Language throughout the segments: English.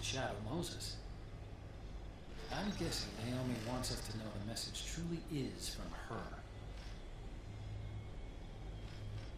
Shadow Moses. I'm guessing Naomi wants us to know the message truly is from her.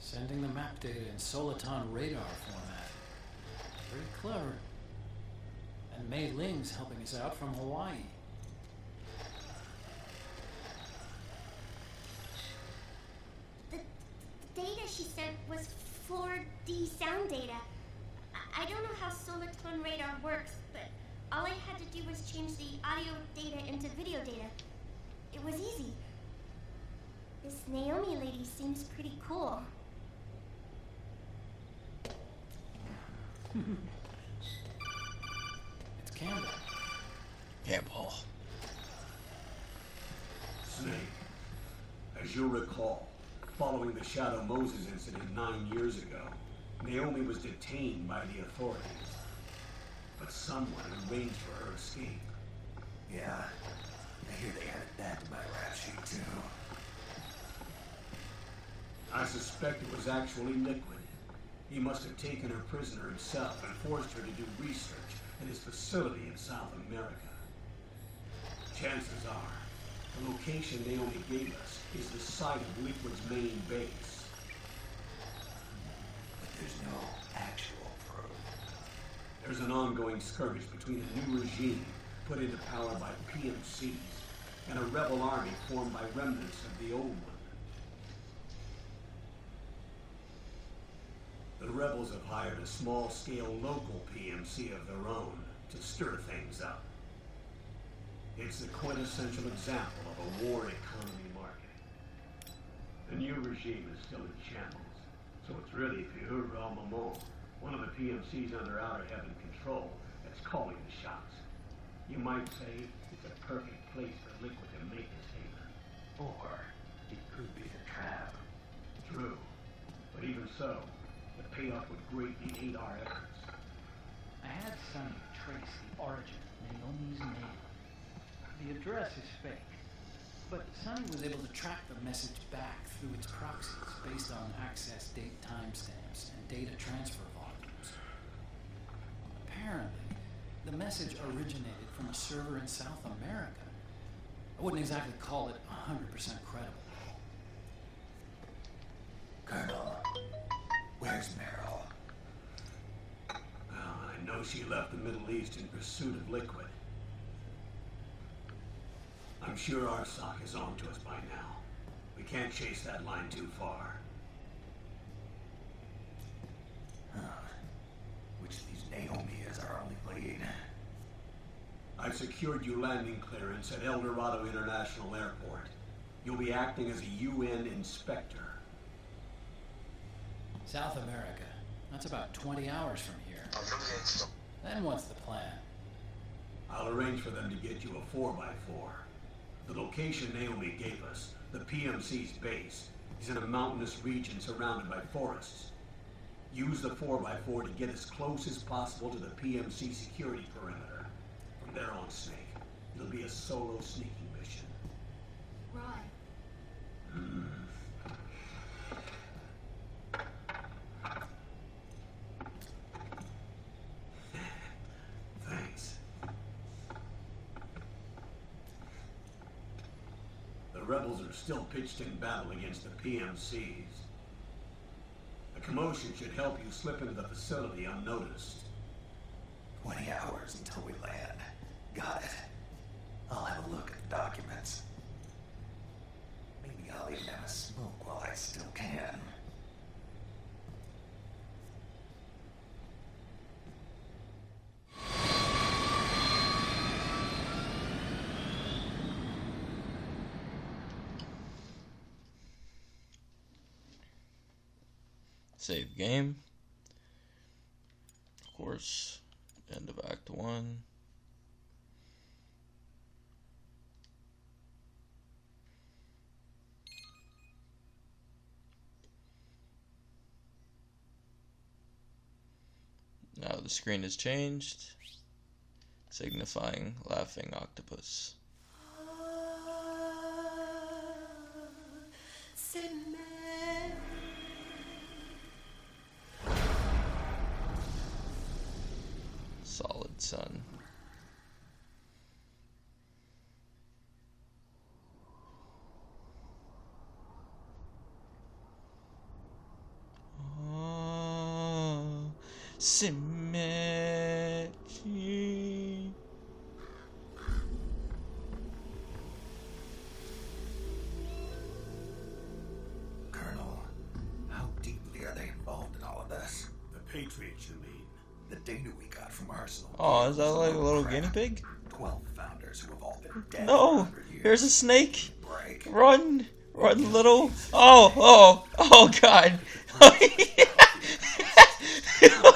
Sending the map data in Soliton radar format. Pretty clever. And Mei Ling's helping us out from Hawaii. The data she sent was 4D sound data. I don't know how Soliton radar works, but all I had to do was change the audio data into video data. It was easy. This Naomi lady seems pretty cool. It's Campbell. Campbell. Snake, as you'll recall, following the Shadow Moses incident 9 years ago, Naomi was detained by the authorities. But someone arranged for her escape. Yeah, I hear they added that to my rap sheet too. I suspect it was actually Liquid. He must have taken her prisoner himself and forced her to do research at his facility in South America. Chances are, the location Naomi gave us is the site of Liquid's main base. But there's no actual proof. There's an ongoing skirmish between a new regime put into power by PMCs and a rebel army formed by remnants of the old one. The rebels have hired a small-scale local PMC of their own to stir things up. It's the quintessential example of a war economy marketing. The new regime is still in shambles, so it's really pure raw maman, one of the PMCs under Outer Heaven control, that's calling the shots. You might say it's a perfect place for Liquid to make his haven. Or it could be a trap. True, but even so, the payoff would greatly aid our efforts. I had Sonny trace the origin of Naomi's name. The address is fake, but Sonny was able to track the message back through its proxies based on access date timestamps and data transfer volumes. Apparently, the message originated from a server in South America. I wouldn't exactly call it 100% credible. Colonel, where's Meryl? Well, I know she left the Middle East in pursuit of Liquid. I'm sure Arsak is on to us by now. We can't chase that line too far. Which leaves Naomi as our only lead. I've secured you landing clearance at El Dorado International Airport. You'll be acting as a UN inspector. South America. That's about 20 hours from here. Then what's the plan? I'll arrange for them to get you a 4x4. The location Naomi gave us, the PMC's base, is in a mountainous region surrounded by forests. Use the 4x4 to get as close as possible to the PMC security perimeter. From there on, Snake, it'll be a solo sneaking mission. Right. Thanks. The rebels are still pitched in battle against the PMCs. The commotion should help you slip into the facility unnoticed. 20 hours until we land. Got it. I'll have a look at the documents. Maybe I'll even have a smoke while I still can. Save game. Of course. End of Act 1. Now the screen has changed, signifying laughing octopus. Solid. son. Oh, symmetry. Colonel, how deeply are they involved in all of this? The Patriots, you mean? The data we got from Arsenal. Oh, is that like a little crap. guinea pig? 12 founders who have all been dead. No! for 100 years. Here's a snake! Break. Run! Run, little! Oh, God!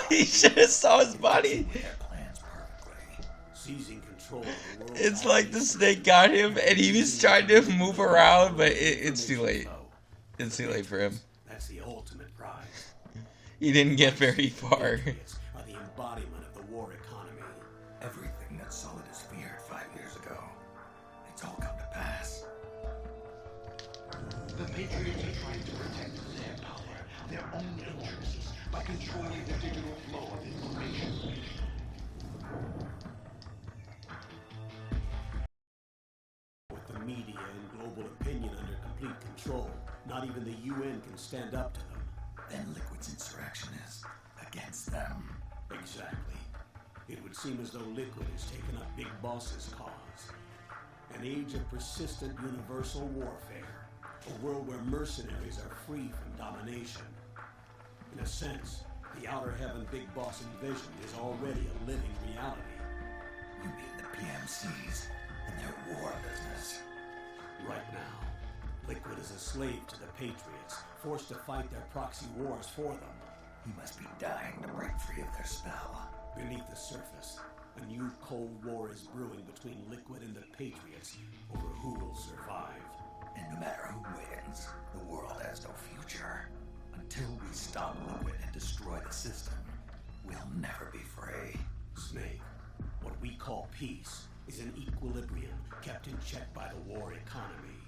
He should have saw his body! Their plans perfectly. Seizing control of the world. It's like the snake got him and he was trying to move around, but it's too late. It's too late for him. That's the ultimate prize. He didn't get very far. Patriots are the embodiment of the war economy. Everything that Solid has feared 5 years ago, it's all come to pass. The Patriots are trying to protect their power, their own interests, by controlling the digital flow of information. With the media and global opinion under complete control, not even the UN can stand up to them. Then Liquid's insurrection is against them. Exactly. It would seem as though Liquid has taken up Big Boss's cause. An age of persistent universal warfare. A world where mercenaries are free from domination. In a sense, the Outer Heaven Big Boss envisioned is already a living reality. You mean the PMCs and their war business? Right now, Liquid is a slave to the Patriots, forced to fight their proxy wars for them. He must be dying to break free of their spell. Beneath the surface, a new Cold War is brewing between Liquid and the Patriots over who will survive. And no matter who wins, the world has no future. Until we stop Liquid and destroy the system, we'll never be free. Snake, what we call peace is an equilibrium kept in check by the war economy.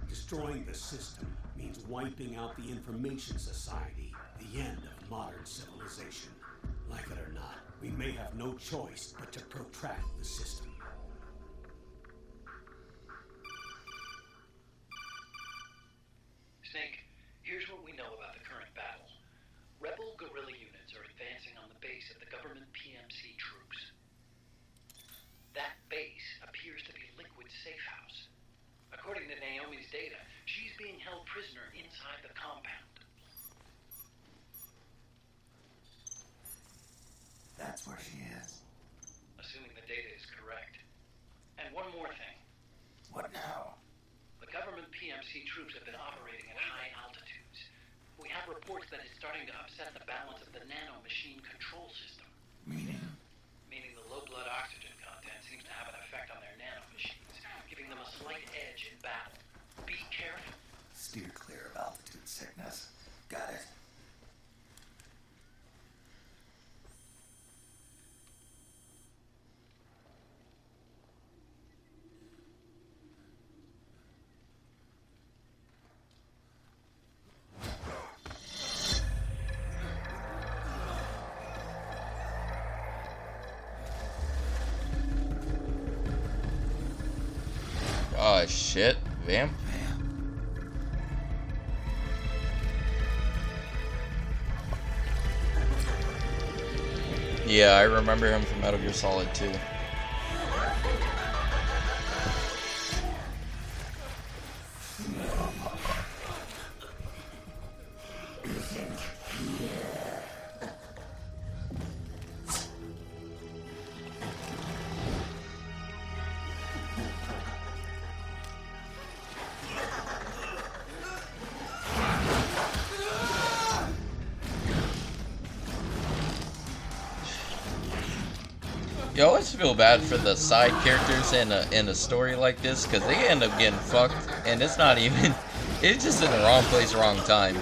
Destroying the system means wiping out the information society, the end of modern civilization. Like it or not, we may have no choice but to protract the system. Snake, here's what we know about the current battle. Rebel guerrilla units are advancing on the base of the government PMC troops. That base appears to be Liquid's safe house. According to Naomi's data, she's being held prisoner inside the compound. That's where she is. Assuming the data is correct. And one more thing. What now? The government PMC troops have been operating at high altitudes. We have reports that it's starting to upset the balance of the nano-machine control system. Meaning? Meaning the low blood oxygen content seems to have an effect on their nano-machines, giving them a slight edge in battle. Be careful. Steer clear of altitude sickness. Got it. Oh shit, Vamp. Yeah, I remember him from Metal Gear Solid 2. You always feel bad for the side characters in a story like this, because they end up getting fucked, and it's not even, it's just in the wrong place, wrong time.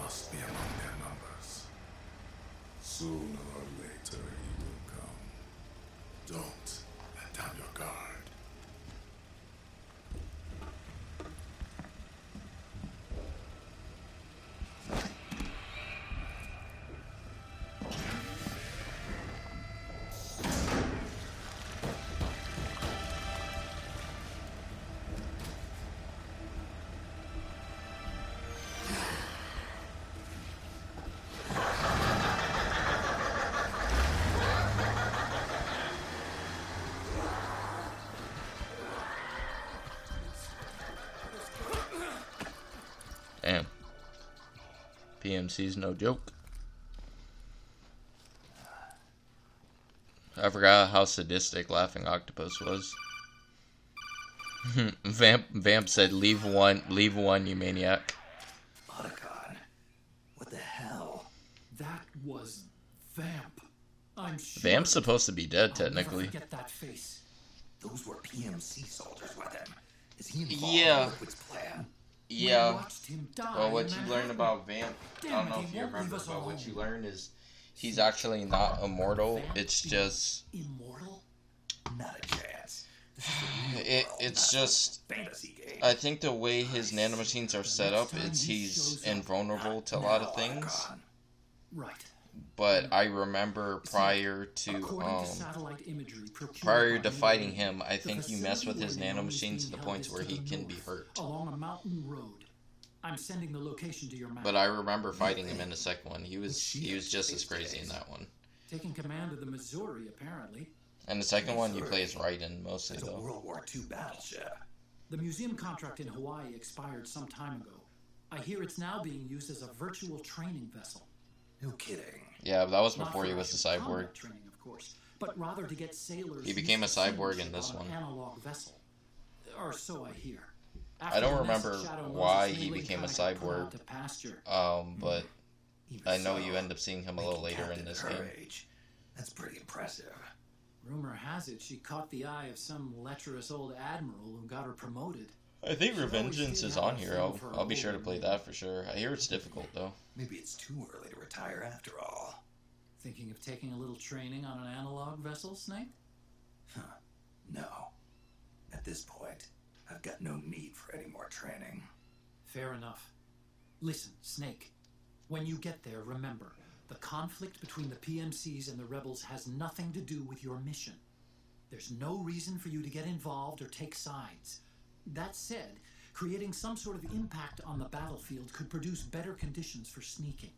must be among their numbers. Sooner or later he will come. Don't let down your guard. Damn. PMC's no joke. I forgot how sadistic Laughing Octopus was. Vamp said, leave one, you maniac. Otacon, what the hell? That was Vamp. I'm sure. Vamp's supposed to be dead, I'll technically. never forget that face. Those were PMC soldiers with him. Is he involved Yeah. in Liquid's plan? We Yeah. watched him die Well, what in you that learn hut. about Vamp, I Damn don't it, know he if you won't leave remember, us but what you alone. learn is he's actually not immortal. Vamp It's being just, immortal. Not a chance. This is the real world, it's not just, fantasy game. I think the way his nanomachines are set up, it's he's invulnerable to a lot of things. Otacon. Right. But I remember prior According to satellite imagery procured prior by to fighting Navy, him, I the think you mess with his facility where Naomi's nanomachines being to the held points is where to he the can be north, hurt. along a mountain road. I'm sending the location to your map. But I remember fighting him in the second one. He was just as crazy in that one. Taking command of the Missouri, apparently. And the second one, you play as Raiden mostly, It's a though. World War II battleship. The museum contract in Hawaii expired some time ago. I hear it's now being used as a virtual training vessel. No kidding. Yeah, but that was Not before for he was a actual cyborg. combat training, of course, but rather to get sailors. He became a used to cyborg seamanship in this on an one. Analog vessel, or so I hear. I don't After the remember message Shadow why Moses he made, became a kinda got put cyborg. out to pasture. But Even I know so, you end up seeing him a little making later in captain this at her game. age, that's pretty impressive. Rumor has it she caught the eye of some lecherous old admiral who got her promoted. I think She always Revengeance did is have on a here. thing for I'll be sure to older play men. that for sure. I hear it's difficult, though. Maybe it's too early to retire after all. Thinking of taking a little training on an analog vessel, Snake? No. At this point, I've got no need for any more training. Fair enough. Listen, Snake. When you get there, remember, the conflict between the PMCs and the rebels has nothing to do with your mission. There's no reason for you to get involved or take sides. That said, creating some sort of impact on the battlefield could produce better conditions for sneaking.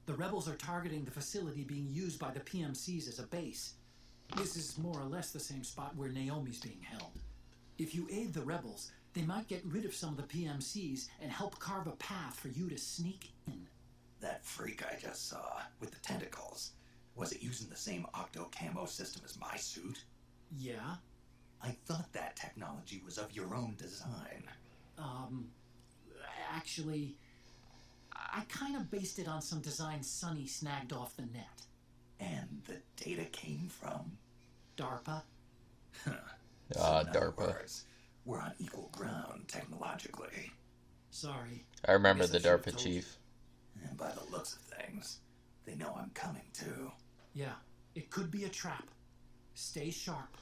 The rebels are targeting the facility being used by the PMCs as a base. This is more or less the same spot where Naomi's being held. If you aid the rebels, they might get rid of some of the PMCs and help carve a path for you to sneak in. That freak I just saw, with the tentacles, was it using the same octo camo system as my suit? Yeah? I thought that technology was of your own design. Actually, I kind of based it on some designs Sonny snagged off the net. And the data came from? DARPA? So in other DARPA. words, we're on equal ground technologically. Sorry. I remember Guess the I should've DARPA told chief. And by the looks of things, they know I'm coming too. Yeah, it could be a trap. Stay sharp.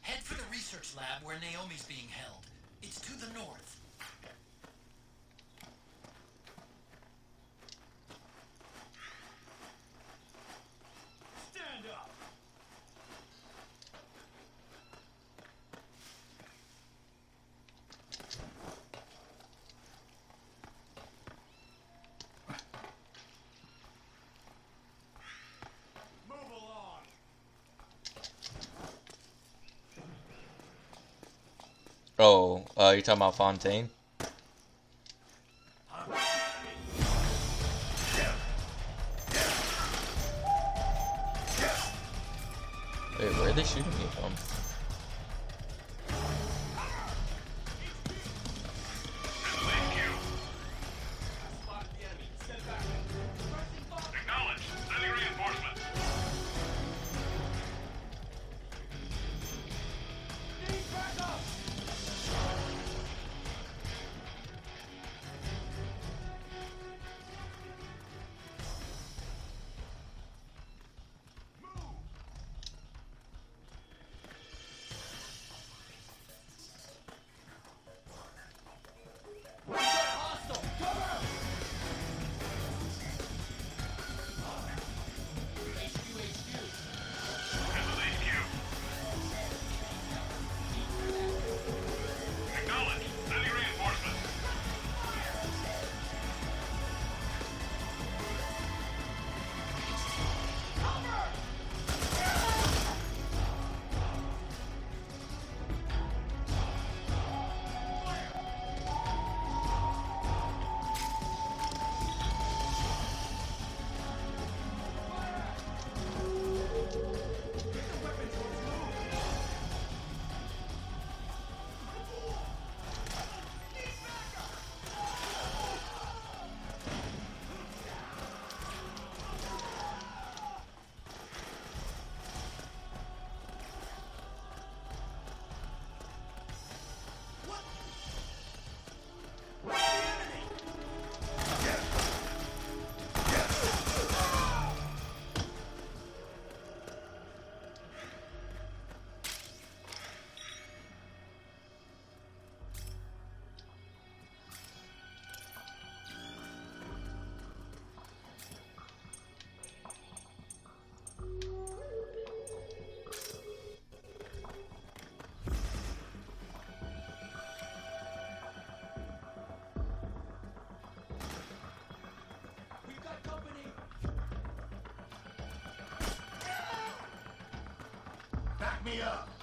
Head for the research lab where Naomi's being held. It's to the north. Stand up! Move along! Oh, you're talking about Fontaine? Wait, where are they shooting me from? Acknowledge. Sending reinforcements. me up.